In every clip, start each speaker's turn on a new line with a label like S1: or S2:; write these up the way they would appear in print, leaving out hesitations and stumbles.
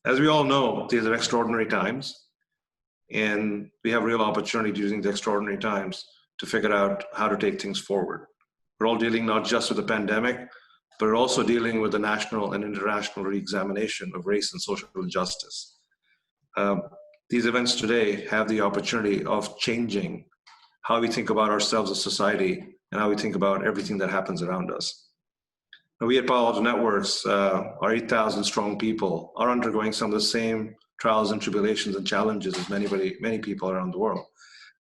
S1: As we all know, these are extraordinary times, and we have real opportunity using the extraordinary times to figure out how to take things forward. We're all dealing not just with the pandemic, but we're also dealing with the national and international re-examination of race and social justice. These events today have the opportunity of changing how we think about ourselves as society and how we think about everything that happens around us. Now, we at Palo Alto Networks, our 8,000 strong people, are undergoing some of the same trials and tribulations and challenges as many people around the world.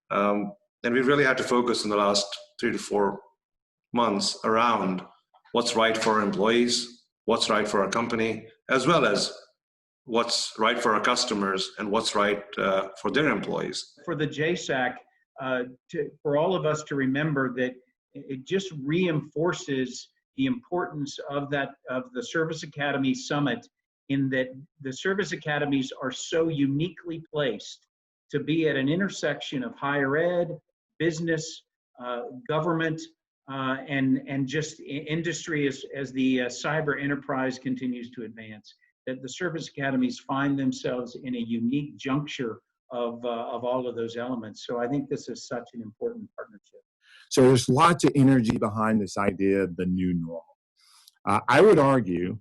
S1: And we've really had to focus in the last 3 to 4 months around what's right for our employees, what's right for our company, as well as what's right for our customers and what's right for their employees.
S2: For the JSAC, for all of us to remember that it just reinforces the importance of the Service Academy Summit, in that the Service Academies are so uniquely placed to be at an intersection of higher ed, business, government, and just industry as the cyber enterprise continues to advance. That the Service Academies find themselves in a unique juncture of all of those elements. So I think this is such an important partnership.
S3: So there's lots of energy behind this idea of the new normal. I would argue,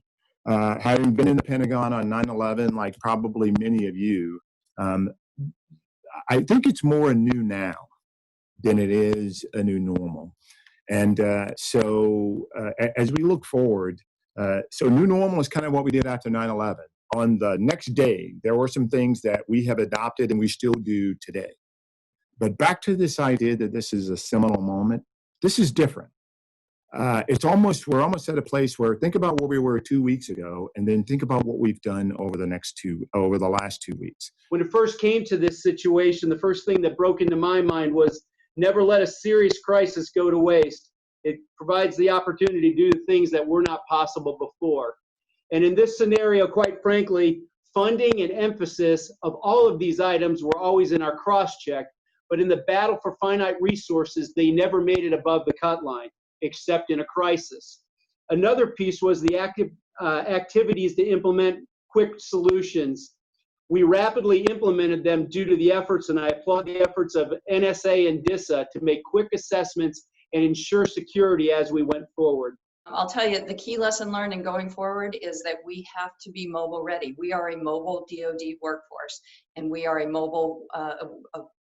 S3: having been in the Pentagon on 9/11, like probably many of you, I think it's more a new now than it is a new normal. And so as we look forward, so new normal is kind of what we did after 9/11. On the next day, there were some things that we have adopted and we still do today. But back to this idea that this is a seminal moment, this is different. We're almost at a place where think about where we were 2 weeks ago, and then think about what we've done over the last 2 weeks.
S4: When it first came to this situation, the first thing that broke into my mind was never let a serious crisis go to waste. It provides the opportunity to do things that were not possible before. And in this scenario, quite frankly, funding and emphasis of all of these items were always in our cross-check, but in the battle for finite resources, they never made it above the cut line, except in a crisis. Another piece was the activities to implement quick solutions. We rapidly implemented them due to the efforts, and I applaud the efforts of NSA and DISA to make quick assessments and ensure security as we went forward.
S5: I'll tell you, the key lesson learned in going forward is that we have to be mobile ready. We are a mobile DoD workforce, and we are a mobile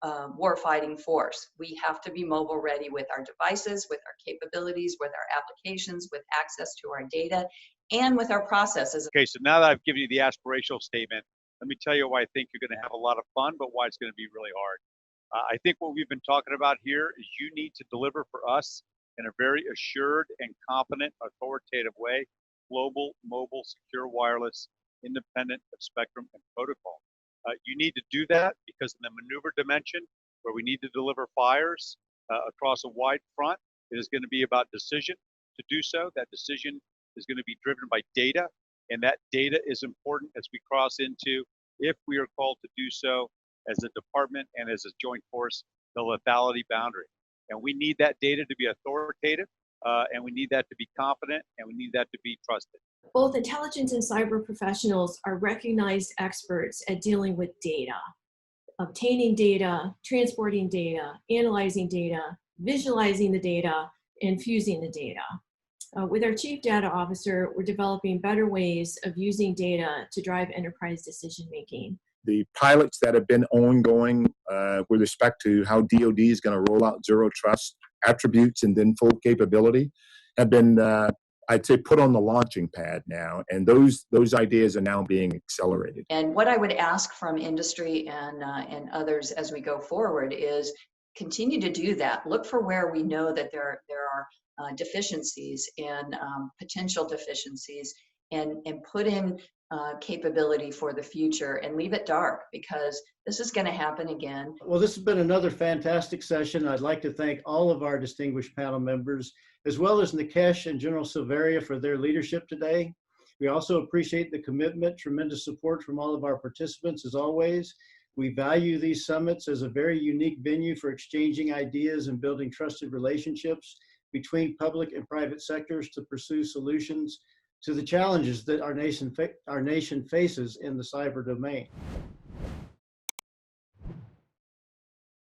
S5: warfighting force. We have to be mobile ready with our devices, with our capabilities, with our applications, with access to our data, and with our processes.
S6: Okay, so now that I've given you the aspirational statement, let me tell you why I think you're going to have a lot of fun, but why it's going to be really hard. I think what we've been talking about here is you need to deliver for us in a very assured and confident, authoritative way, global, mobile, secure, wireless, independent of spectrum and protocol. You need to do that because in the maneuver dimension, where we need to deliver fires across a wide front, it is going to be about decision to do so. That decision is going to be driven by data, and that data is important as we cross into, if we are called to do so as a department and as a joint force, the lethality boundary. And we need that data to be authoritative, and we need that to be confident, and we need that to be trusted.
S7: Both intelligence and cyber professionals are recognized experts at dealing with data, obtaining data, transporting data, analyzing data, visualizing the data, and fusing the data. With our Chief Data Officer, we're developing better ways of using data to drive enterprise decision-making.
S3: The pilots that have been ongoing with respect to how DoD is going to roll out zero trust attributes and then full capability have been, I'd say, put on the launching pad now, and those ideas are now being accelerated.
S5: And what I would ask from industry and others as we go forward is continue to do that. Look for where we know that there are deficiencies and potential deficiencies, and put in capability for the future, and leave it dark, because this is going to happen again.
S8: Well, this has been another fantastic session. I'd like to thank all of our distinguished panel members, as well as Nikesh and General Silveria for their leadership today. We also appreciate the commitment, tremendous support from all of our participants as always. We value these summits as a very unique venue for exchanging ideas and building trusted relationships between public and private sectors to pursue solutions to the challenges that our nation faces in the cyber domain.